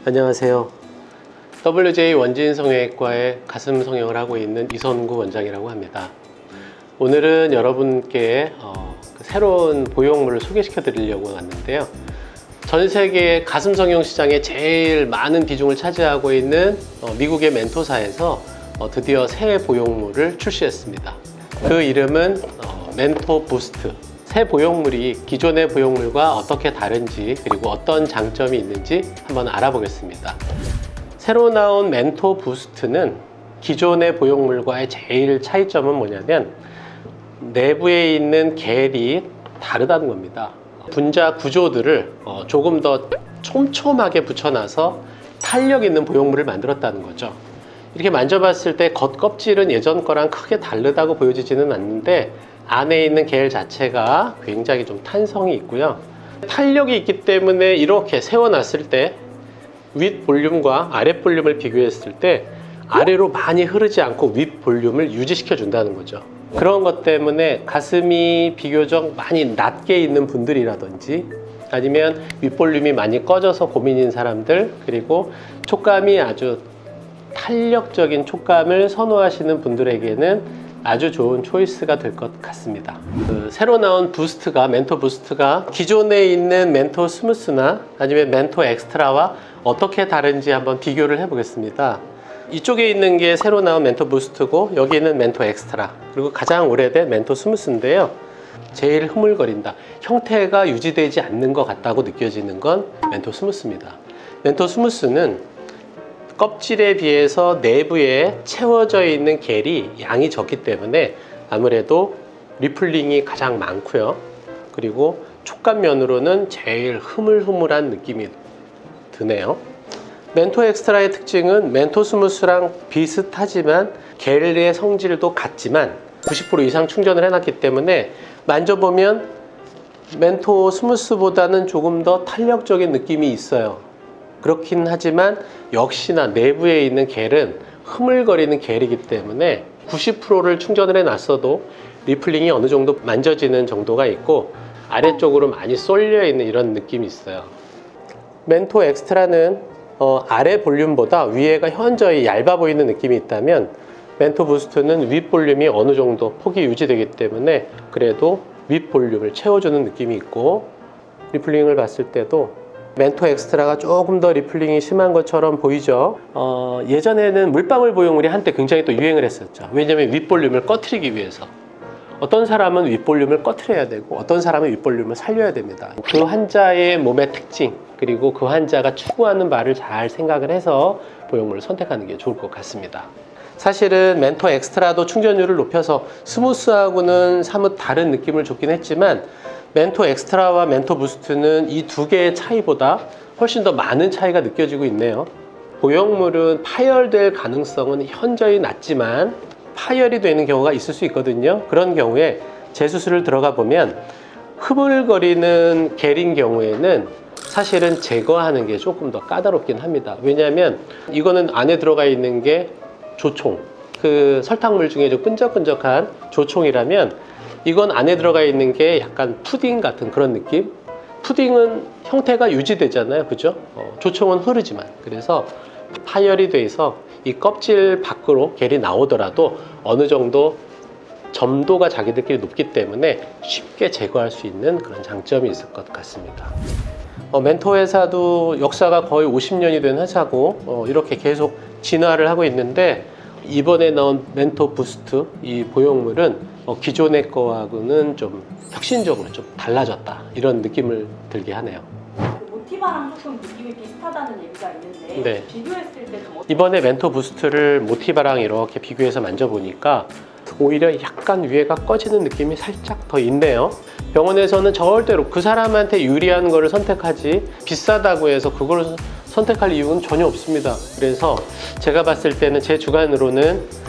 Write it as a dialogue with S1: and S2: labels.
S1: 안녕하세요. WJ 원진성형외과의 가슴 성형을 하고 있는 이선구 원장이라고 합니다. 오늘은 여러분께 새로운 보형물을 소개시켜 드리려고 왔는데요. 전 세계 가슴 성형 시장에 제일 많은 비중을 차지하고 있는 미국의 멘토사에서 드디어 새 보형물을 출시했습니다. 그 이름은 멘토 부스트. 새 보형물이 기존의 보형물과 어떻게 다른지, 그리고 어떤 장점이 있는지 한번 알아보겠습니다. 새로 나온 멘토 부스트는 기존의 보형물과의 제일 차이점은 뭐냐면 내부에 있는 겔이 다르다는 겁니다. 분자 구조들을 조금 더 촘촘하게 붙여놔서 탄력 있는 보형물을 만들었다는 거죠. 이렇게 만져봤을 때 겉껍질은 예전 거랑 크게 다르다고 보여지지는 않는데 안에 있는 겔 자체가 굉장히 좀 탄성이 있고요. 탄력이 있기 때문에 이렇게 세워놨을 때 윗 볼륨과 아랫 볼륨을 비교했을 때 아래로 많이 흐르지 않고 윗 볼륨을 유지시켜 준다는 거죠. 그런 것 때문에 가슴이 비교적 많이 낮게 있는 분들이라든지 아니면 윗볼륨이 많이 꺼져서 고민인 사람들, 그리고 촉감이 아주 탄력적인 촉감을 선호하시는 분들에게는 아주 좋은 초이스가 될 것 같습니다. 새로 나온 부스트가, 멘토 부스트가 기존에 있는 멘토 스무스나 아니면 멘토 엑스트라와 어떻게 다른지 한번 비교를 해 보겠습니다. 이쪽에 있는 게 새로 나온 멘토 부스트고 여기는 멘토 엑스트라, 그리고 가장 오래된 멘토 스무스인데요. 제일 흐물거린다, 형태가 유지되지 않는 것 같다고 느껴지는 건 멘토 스무스입니다. 멘토 스무스는 껍질에 비해서 내부에 채워져 있는 겔이 양이 적기 때문에 아무래도 리플링이 가장 많고요. 그리고 촉감 면으로는 제일 흐물흐물한 느낌이 드네요. 멘토 엑스트라의 특징은 멘토 스무스랑 비슷하지만 겔의 성질도 같지만 90% 이상 충전을 해놨기 때문에 만져보면 멘토 스무스보다는 조금 더 탄력적인 느낌이 있어요. 그렇긴 하지만 역시나 내부에 있는 겔은 흐물거리는 겔이기 때문에 90%를 충전을 해놨어도 리플링이 어느 정도 만져지는 정도가 있고 아래쪽으로 많이 쏠려 있는 이런 느낌이 있어요. 멘토 엑스트라는 아래 볼륨보다 위에가 현저히 얇아 보이는 느낌이 있다면 멘토 부스트는 윗 볼륨이 어느 정도 폭이 유지되기 때문에 그래도 윗 볼륨을 채워주는 느낌이 있고, 리플링을 봤을 때도 멘토 엑스트라가 조금 더 리플링이 심한 것처럼 보이죠. 예전에는 물방울 보형물이 한때 굉장히 또 유행을 했었죠. 왜냐면 윗볼륨을 꺼트리기 위해서. 어떤 사람은 윗볼륨을 꺼트려야 되고 어떤 사람은 윗볼륨을 살려야 됩니다. 그 환자의 몸의 특징, 그리고 그 환자가 추구하는 바를 잘 생각을 해서 보형물을 선택하는 게 좋을 것 같습니다. 사실은 멘토 엑스트라도 충전율을 높여서 스무스하고는 사뭇 다른 느낌을 줬긴 했지만 멘토 엑스트라와 멘토 부스트는 이 두 개의 차이보다 훨씬 더 많은 차이가 느껴지고 있네요. 보형물은 파열될 가능성은 현저히 낮지만 파열이 되는 경우가 있을 수 있거든요. 그런 경우에 재수술을 들어가 보면 흐물거리는 겔인 경우에는 사실은 제거하는 게 조금 더 까다롭긴 합니다. 왜냐하면 이거는 안에 들어가 있는 게 조총, 그 설탕물 중에 좀 끈적끈적한 조총이라면 이건 안에 들어가 있는 게 약간 푸딩 같은 그런 느낌? 푸딩은 형태가 유지되잖아요, 그죠? 조총은 흐르지만. 그래서 파열이 돼서 이 껍질 밖으로 겔이 나오더라도 어느 정도 점도가 자기들끼리 높기 때문에 쉽게 제거할 수 있는 그런 장점이 있을 것 같습니다. 멘토 회사도 역사가 거의 50년이 된 회사고 이렇게 계속 진화를 하고 있는데 이번에 나온 멘토 부스트 이 보형물은 기존의 거하고는 좀 혁신적으로 좀 달라졌다, 이런 느낌을 들게 하네요.
S2: 모티바랑 조금 느낌이 비슷하다는 얘기가 있는데
S1: 네.
S2: 비교했을 때 좀
S1: 이번에 멘토 부스트를 모티바랑 이렇게 비교해서 만져보니까 오히려 약간 위에가 꺼지는 느낌이 살짝 더 있네요. 병원에서는 절대로 그 사람한테 유리한 거를 선택하지 비싸다고 해서 그걸 선택할 이유는 전혀 없습니다. 그래서 제가 봤을 때는 제 주관으로는